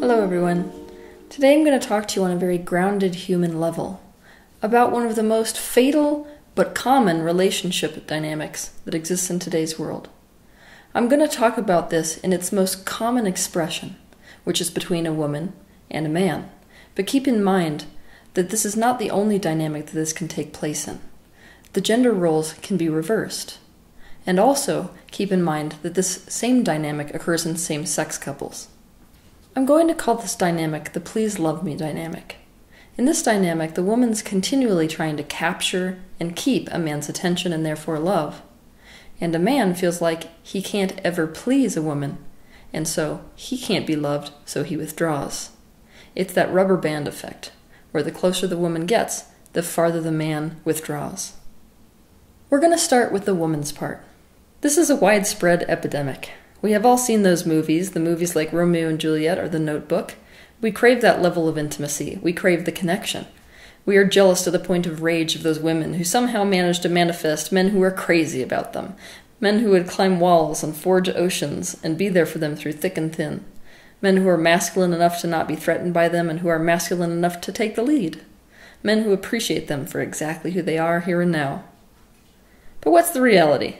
Hello everyone. Today I'm going to talk to you on a very grounded human level about one of the most fatal but common relationship dynamics that exists in today's world. I'm going to talk about this in its most common expression, which is between a woman and a man. But keep in mind that this is not the only dynamic that this can take place in. The gender roles can be reversed. And also keep in mind that this same dynamic occurs in same-sex couples. I'm going to call this dynamic the please love me dynamic. In this dynamic, the woman's continually trying to capture and keep a man's attention and therefore love. And a man feels like he can't ever please a woman, and so he can't be loved, so he withdraws. It's that rubber band effect, where the closer the woman gets, the farther the man withdraws. We're going to start with the woman's part. This is a widespread epidemic. We have all seen those movies, the movies like Romeo and Juliet or The Notebook. We crave that level of intimacy. We crave the connection. We are jealous to the point of rage of those women who somehow manage to manifest men who are crazy about them, men who would climb walls and forge oceans and be there for them through thick and thin, men who are masculine enough to not be threatened by them and who are masculine enough to take the lead, men who appreciate them for exactly who they are here and now. But what's the reality?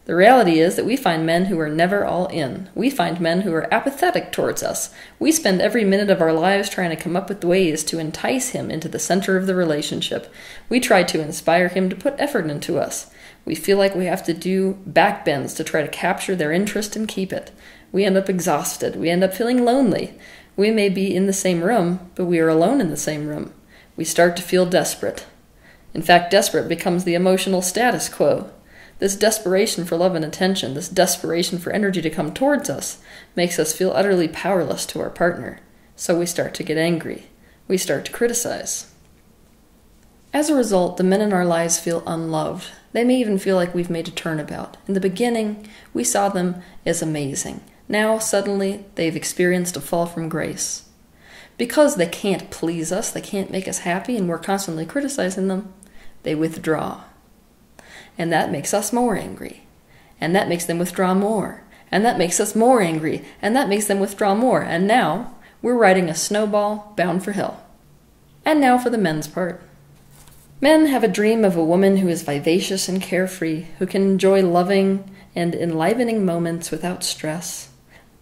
The reality is that we find men who are never all in. We find men who are apathetic towards us. We spend every minute of our lives trying to come up with ways to entice him into the center of the relationship. We try to inspire him to put effort into us. We feel like we have to do backbends to try to capture their interest and keep it. We end up exhausted. We end up feeling lonely. We may be in the same room, but we are alone in the same room. We start to feel desperate. In fact, desperate becomes the emotional status quo. This desperation for love and attention, this desperation for energy to come towards us, makes us feel utterly powerless to our partner. So we start to get angry. We start to criticize. As a result, the men in our lives feel unloved. They may even feel like we've made a turnabout. In the beginning, we saw them as amazing. Now, suddenly, they've experienced a fall from grace. Because they can't please us, they can't make us happy, and we're constantly criticizing them, they withdraw. And that makes us more angry. And that makes them withdraw more. And that makes us more angry. And that makes them withdraw more. And now, we're riding a snowball bound for hell. And now for the men's part. Men have a dream of a woman who is vivacious and carefree, who can enjoy loving and enlivening moments without stress.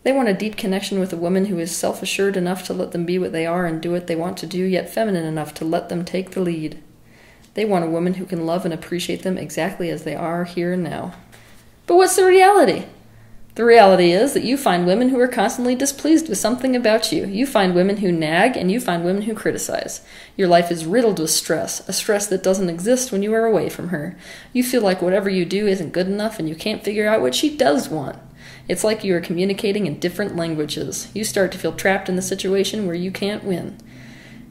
They want a deep connection with a woman who is self-assured enough to let them be what they are and do what they want to do, yet feminine enough to let them take the lead. They want a woman who can love and appreciate them exactly as they are here and now. But what's the reality? The reality is that you find women who are constantly displeased with something about you. You find women who nag, and you find women who criticize. Your life is riddled with stress, a stress that doesn't exist when you are away from her. You feel like whatever you do isn't good enough, and you can't figure out what she does want. It's like you are communicating in different languages. You start to feel trapped in the situation where you can't win.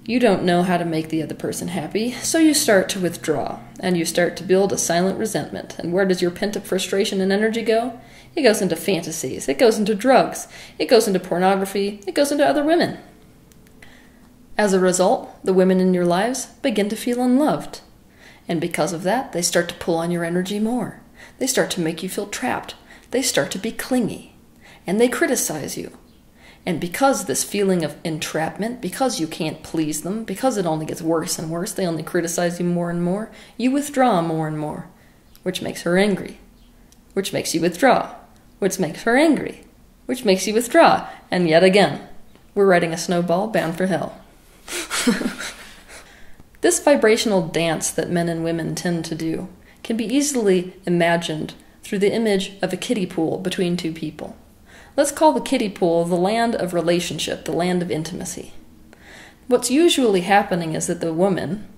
You don't know how to make the other person happy, so you start to withdraw, and you start to build a silent resentment. And where does your pent-up frustration and energy go? It goes into fantasies, it goes into drugs, it goes into pornography, it goes into other women. As a result, the women in your lives begin to feel unloved. And because of that, they start to pull on your energy more. They start to make you feel trapped. They start to be clingy. And they criticize you. And because this feeling of entrapment, because you can't please them, because it only gets worse and worse, they only criticize you more and more, you withdraw more and more, which makes her angry, which makes you withdraw, which makes her angry, which makes you withdraw, and yet again, we're riding a snowball bound for hell. This vibrational dance that men and women tend to do can be easily imagined through the image of a kiddie pool between two people. Let's call the kiddie pool the land of relationship, the land of intimacy. What's usually happening is that the woman,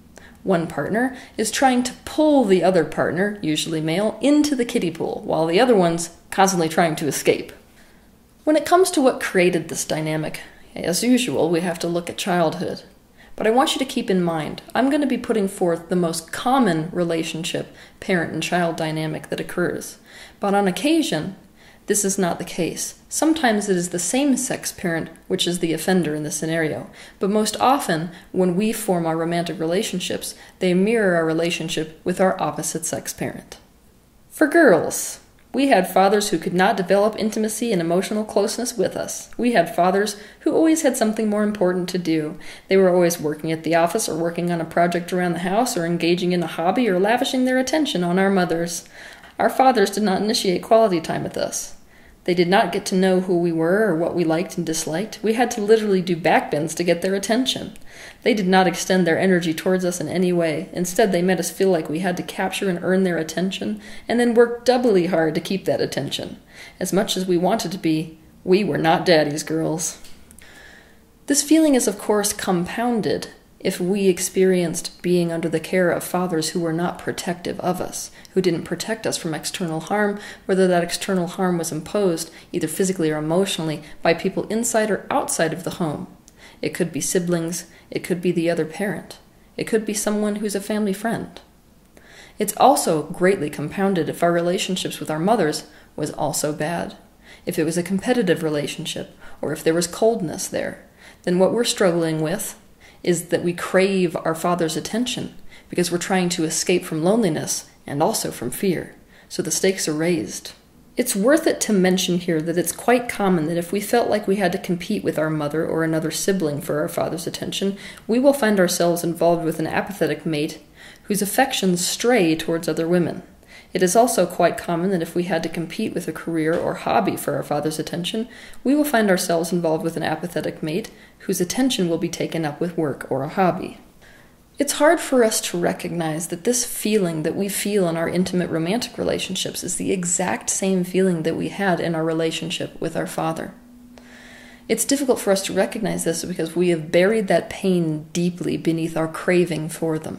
one partner, is trying to pull the other partner, usually male, into the kiddie pool, while the other one's constantly trying to escape. When it comes to what created this dynamic, as usual, we have to look at childhood. But I want you to keep in mind, I'm going to be putting forth the most common relationship, parent and child dynamic that occurs. But on occasion, this is not the case. Sometimes it is the same-sex parent which is the offender in the scenario, but most often, when we form our romantic relationships, they mirror our relationship with our opposite-sex parent. For girls, We had fathers who could not develop intimacy and emotional closeness with us. We had fathers who always had something more important to do. They were always working at the office or working on a project around the house or engaging in a hobby or lavishing their attention on our mothers. Our fathers did not initiate quality time with us. They did not get to know who we were or what we liked and disliked. We had to literally do backbends to get their attention. They did not extend their energy towards us in any way. Instead, they made us feel like we had to capture and earn their attention, and then work doubly hard to keep that attention. As much as we wanted to be, we were not daddy's girls. This feeling is, of course, compounded if we experienced being under the care of fathers who were not protective of us, who didn't protect us from external harm, whether that external harm was imposed, either physically or emotionally, by people inside or outside of the home. It could be siblings, it could be the other parent, it could be someone who's a family friend. It's also greatly compounded if our relationships with our mothers was also bad. If it was a competitive relationship, or if there was coldness there, then what we're struggling with is that we crave our father's attention because we're trying to escape from loneliness and also from fear. So the stakes are raised. It's worth it to mention here that it's quite common that if we felt like we had to compete with our mother or another sibling for our father's attention, we will find ourselves involved with an apathetic mate whose affections stray towards other women. It is also quite common that if we had to compete with a career or hobby for our father's attention, we will find ourselves involved with an apathetic mate whose attention will be taken up with work or a hobby. It's hard for us to recognize that this feeling that we feel in our intimate romantic relationships is the exact same feeling that we had in our relationship with our father. It's difficult for us to recognize this because we have buried that pain deeply beneath our craving for them.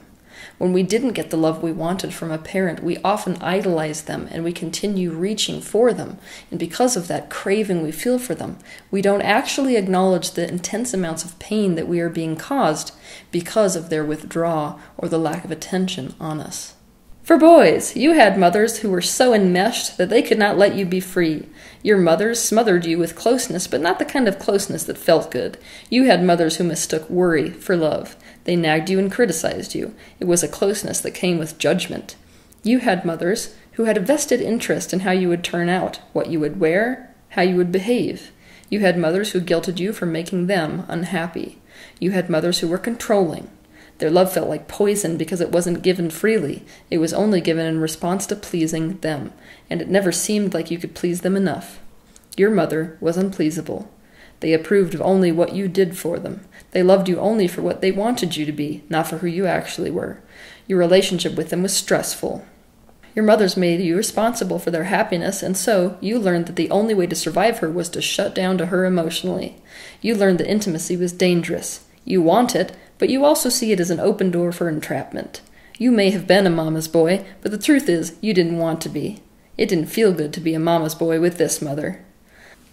When we didn't get the love we wanted from a parent, we often idolize them and we continue reaching for them. And because of that craving we feel for them, we don't actually acknowledge the intense amounts of pain that we are being caused because of their withdrawal or the lack of attention on us. For boys, you had mothers who were so enmeshed that they could not let you be free. Your mothers smothered you with closeness, but not the kind of closeness that felt good. You had mothers who mistook worry for love. They nagged you and criticized you. It was a closeness that came with judgment. You had mothers who had a vested interest in how you would turn out, what you would wear, how you would behave. You had mothers who guilted you for making them unhappy. You had mothers who were controlling. Their love felt like poison because it wasn't given freely. It was only given in response to pleasing them, and it never seemed like you could please them enough. Your mother was unpleasable. They approved of only what you did for them. They loved you only for what they wanted you to be, not for who you actually were. Your relationship with them was stressful. Your mothers made you responsible for their happiness, and so you learned that the only way to survive her was to shut down to her emotionally. You learned that intimacy was dangerous. You want it, but you also see it as an open door for entrapment. You may have been a mama's boy, but the truth is you didn't want to be. It didn't feel good to be a mama's boy with this mother.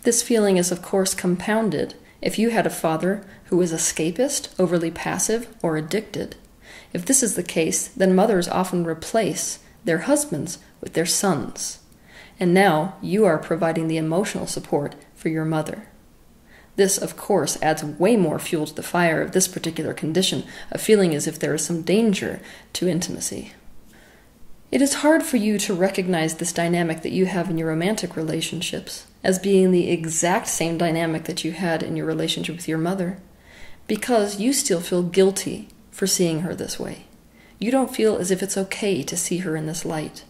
This feeling is of course compounded if you had a father who was escapist, overly passive, or addicted. If this is the case, then mothers often replace their husbands with their sons. And now you are providing the emotional support for your mother. This, of course, adds way more fuel to the fire of this particular condition, of feeling as if there is some danger to intimacy. It is hard for you to recognize this dynamic that you have in your romantic relationships as being the exact same dynamic that you had in your relationship with your mother, because you still feel guilty for seeing her this way. You don't feel as if it's okay to see her in this light.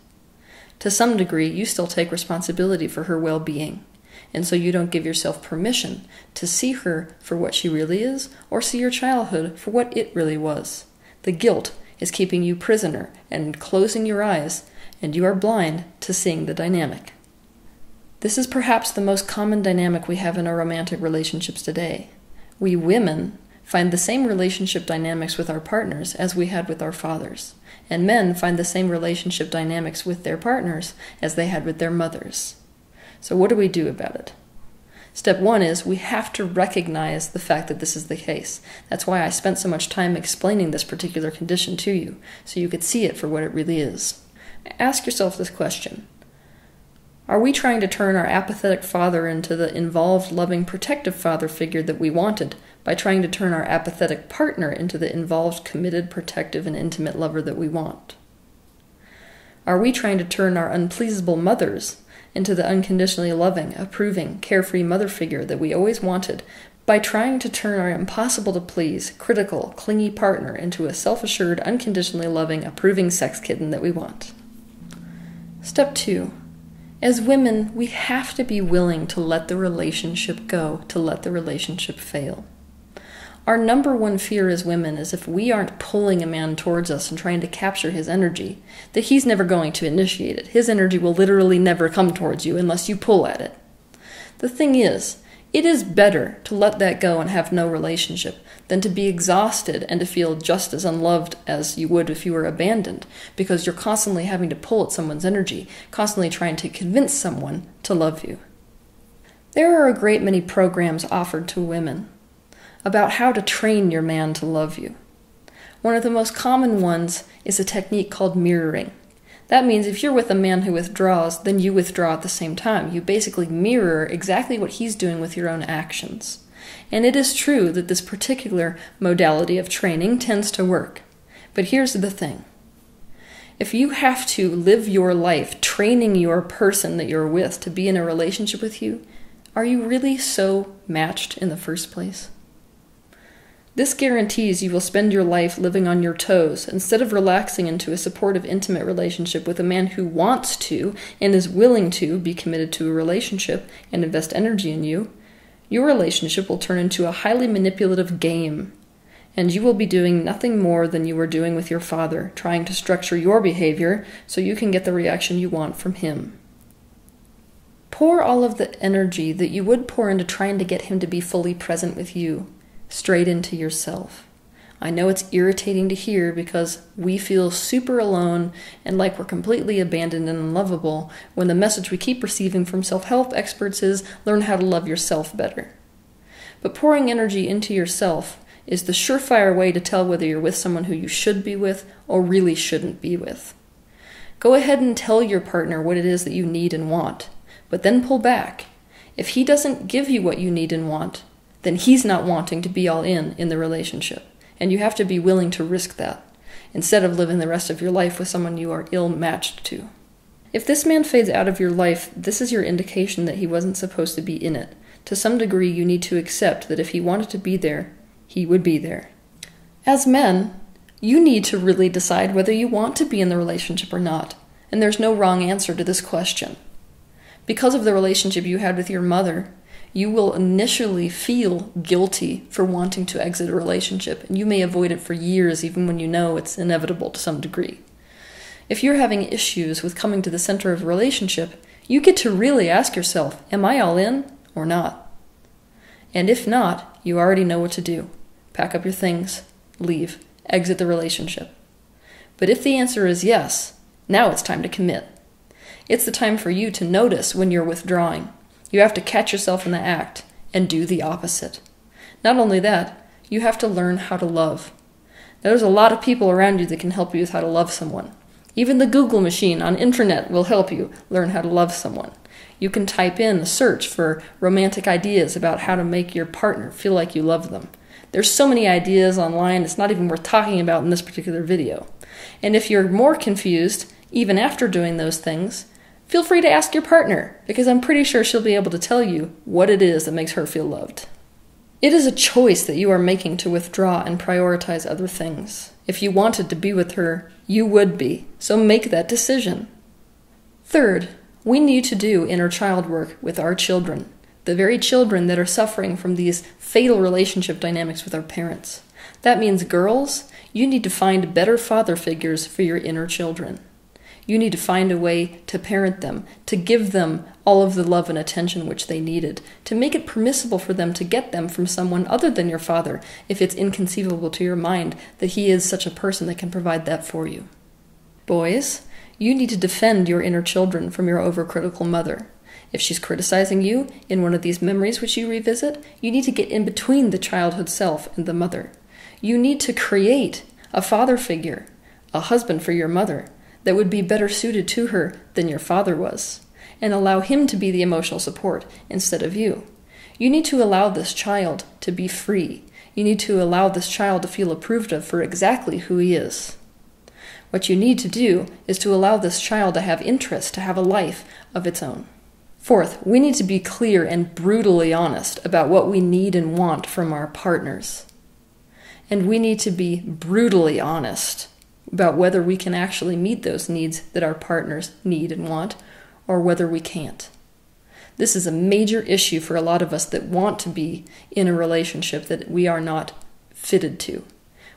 To some degree, you still take responsibility for her well-being. And so you don't give yourself permission to see her for what she really is, or see your childhood for what it really was. The guilt is keeping you prisoner and closing your eyes, and you are blind to seeing the dynamic. This is perhaps the most common dynamic we have in our romantic relationships today. We women find the same relationship dynamics with our partners as we had with our fathers, and men find the same relationship dynamics with their partners as they had with their mothers. So what do we do about it? Step one is we have to recognize the fact that this is the case. That's why I spent so much time explaining this particular condition to you, so you could see it for what it really is. Ask yourself this question. Are we trying to turn our apathetic father into the involved, loving, protective father figure that we wanted by trying to turn our apathetic partner into the involved, committed, protective, and intimate lover that we want? Are we trying to turn our unpleasable mothers into the unconditionally loving, approving, carefree mother figure that we always wanted by trying to turn our impossible-to-please, critical, clingy partner into a self-assured, unconditionally loving, approving sex kitten that we want. Step 2. As women, we have to be willing to let the relationship go, to let the relationship fail. Our number one fear as women is if we aren't pulling a man towards us and trying to capture his energy, that he's never going to initiate it. His energy will literally never come towards you unless you pull at it. The thing is, it is better to let that go and have no relationship than to be exhausted and to feel just as unloved as you would if you were abandoned, because you're constantly having to pull at someone's energy, constantly trying to convince someone to love you. There are a great many programs offered to women about how to train your man to love you. One of the most common ones is a technique called mirroring. That means if you're with a man who withdraws, then you withdraw at the same time. You basically mirror exactly what he's doing with your own actions. And it is true that this particular modality of training tends to work. But here's the thing. If you have to live your life training your person that you're with to be in a relationship with you, are you really so matched in the first place? This guarantees you will spend your life living on your toes instead of relaxing into a supportive, intimate relationship with a man who wants to and is willing to be committed to a relationship and invest energy in you. Your relationship will turn into a highly manipulative game, and you will be doing nothing more than you were doing with your father, trying to structure your behavior so you can get the reaction you want from him. Pour all of the energy that you would pour into trying to get him to be fully present with you straight into yourself. I know it's irritating to hear because we feel super alone and like we're completely abandoned and unlovable when the message we keep receiving from self-help experts is learn how to love yourself better. But pouring energy into yourself is the surefire way to tell whether you're with someone who you should be with or really shouldn't be with. Go ahead and tell your partner what it is that you need and want, but then pull back. If he doesn't give you what you need and want, then he's not wanting to be all in the relationship. And you have to be willing to risk that, instead of living the rest of your life with someone you are ill-matched to. If this man fades out of your life, this is your indication that he wasn't supposed to be in it. To some degree, you need to accept that if he wanted to be there, he would be there. As men, you need to really decide whether you want to be in the relationship or not. And there's no wrong answer to this question. Because of the relationship you had with your mother, you will initially feel guilty for wanting to exit a relationship, and you may avoid it for years even when you know it's inevitable to some degree. If you're having issues with coming to the center of a relationship, you get to really ask yourself, am I all in or not? And if not, you already know what to do. Pack up your things, leave, exit the relationship. But if the answer is yes, now it's time to commit. It's the time for you to notice when you're withdrawing. You have to catch yourself in the act and do the opposite. Not only that, you have to learn how to love. There's a lot of people around you that can help you with how to love someone. Even the Google machine on internet will help you learn how to love someone. You can type in a search for romantic ideas about how to make your partner feel like you love them. There's so many ideas online, it's not even worth talking about in this particular video. And if you're more confused, even after doing those things, feel free to ask your partner, because I'm pretty sure she'll be able to tell you what it is that makes her feel loved. It is a choice that you are making to withdraw and prioritize other things. If you wanted to be with her, you would be, so make that decision. Third, we need to do inner child work with our children, the very children that are suffering from these fatal relationship dynamics with our parents. That means girls, you need to find better father figures for your inner children. You need to find a way to parent them, to give them all of the love and attention which they needed, to make it permissible for them to get them from someone other than your father, if it's inconceivable to your mind that he is such a person that can provide that for you. Boys, you need to defend your inner children from your overcritical mother. If she's criticizing you in one of these memories which you revisit, you need to get in between the childhood self and the mother. You need to create a father figure, a husband for your mother, that would be better suited to her than your father was, and allow him to be the emotional support instead of you. You need to allow this child to be free. You need to allow this child to feel approved of for exactly who he is. What you need to do is to allow this child to have interest, to have a life of its own. Fourth, we need to be clear and brutally honest about what we need and want from our partners. And we need to be brutally honest about whether we can actually meet those needs that our partners need and want, or whether we can't. This is a major issue for a lot of us that want to be in a relationship that we are not fitted to.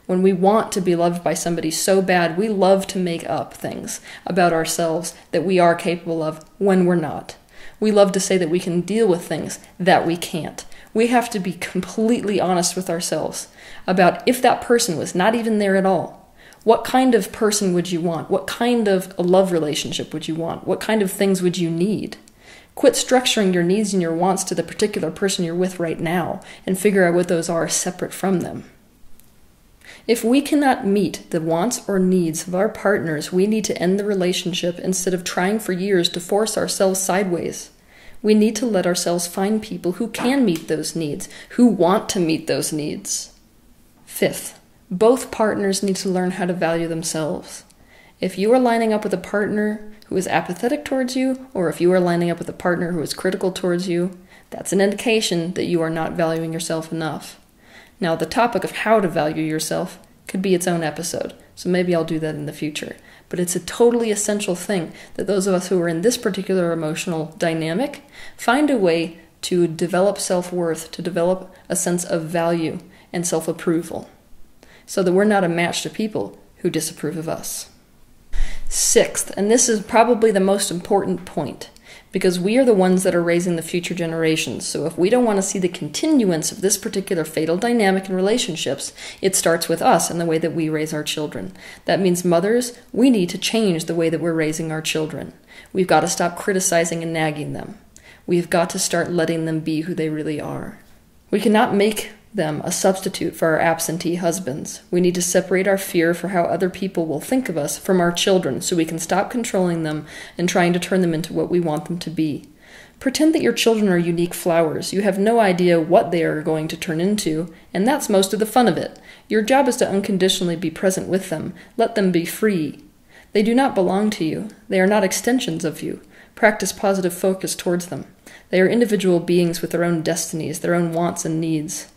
When we want to be loved by somebody so bad, we love to make up things about ourselves that we are capable of when we're not. We love to say that we can deal with things that we can't. We have to be completely honest with ourselves about if that person was not even there at all. What kind of person would you want? What kind of a love relationship would you want? What kind of things would you need? Quit structuring your needs and your wants to the particular person you're with right now and figure out what those are separate from them. If we cannot meet the wants or needs of our partners, we need to end the relationship instead of trying for years to force ourselves sideways. We need to let ourselves find people who can meet those needs, who want to meet those needs. Fifth, both partners need to learn how to value themselves. If you are lining up with a partner who is apathetic towards you, or if you are lining up with a partner who is critical towards you, that's an indication that you are not valuing yourself enough. Now, the topic of how to value yourself could be its own episode, so maybe I'll do that in the future. But it's a totally essential thing that those of us who are in this particular emotional dynamic find a way to develop self-worth, to develop a sense of value and self-approval, so that we're not a match to people who disapprove of us. Sixth, and this is probably the most important point, because we are the ones that are raising the future generations. So if we don't want to see the continuance of this particular fatal dynamic in relationships, it starts with us and the way that we raise our children. That means mothers, we need to change the way that we're raising our children. We've got to stop criticizing and nagging them. We've got to start letting them be who they really are. We cannot make them a substitute for our absentee husbands. We need to separate our fear for how other people will think of us from our children so we can stop controlling them and trying to turn them into what we want them to be. Pretend that your children are unique flowers. You have no idea what they are going to turn into, and that's most of the fun of it. Your job is to unconditionally be present with them. Let them be free. They do not belong to you. They are not extensions of you. Practice positive focus towards them. They are individual beings with their own destinies, their own wants and needs.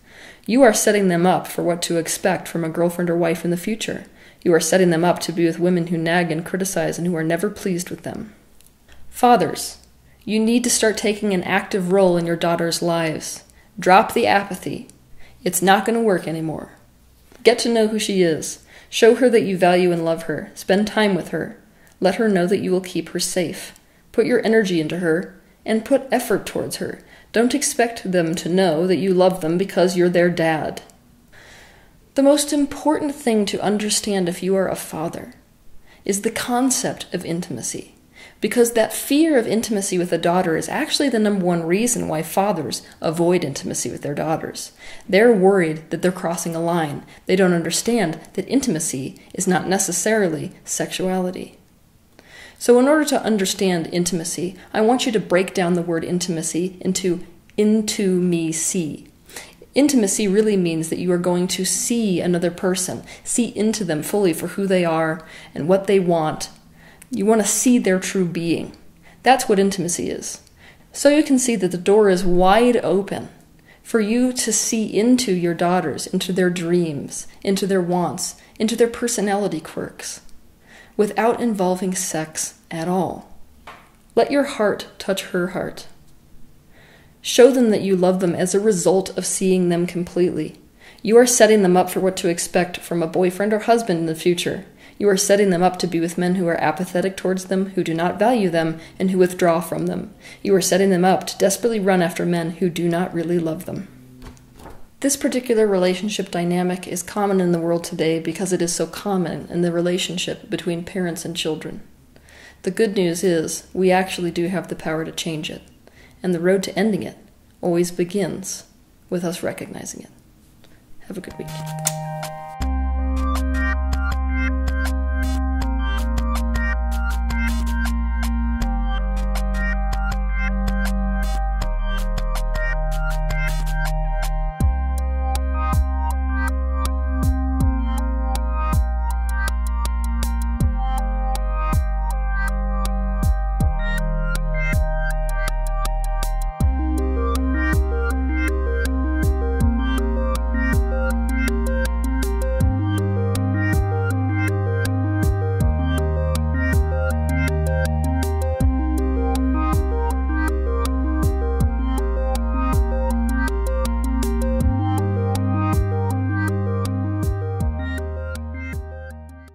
You are setting them up for what to expect from a girlfriend or wife in the future. You are setting them up to be with women who nag and criticize and who are never pleased with them. Fathers, you need to start taking an active role in your daughters' lives. Drop the apathy. It's not going to work anymore. Get to know who she is. Show her that you value and love her. Spend time with her. Let her know that you will keep her safe. Put your energy into her and put effort towards her. Don't expect them to know that you love them because you're their dad. The most important thing to understand if you are a father is the concept of intimacy, because that fear of intimacy with a daughter is actually the number one reason why fathers avoid intimacy with their daughters. They're worried that they're crossing a line. They don't understand that intimacy is not necessarily sexuality. So in order to understand intimacy, I want you to break down the word intimacy into me see. Intimacy really means that you are going to see another person, see into them fully for who they are and what they want. You want to see their true being. That's what intimacy is. So you can see that the door is wide open for you to see into your daughters, into their dreams, into their wants, into their personality quirks, without involving sex at all. Let your heart touch her heart. Show them that you love them as a result of seeing them completely. You are setting them up for what to expect from a boyfriend or husband in the future. You are setting them up to be with men who are apathetic towards them, who do not value them, and who withdraw from them. You are setting them up to desperately run after men who do not really love them. This particular relationship dynamic is common in the world today because it is so common in the relationship between parents and children. The good news is we actually do have the power to change it, and the road to ending it always begins with us recognizing it. Have a good week.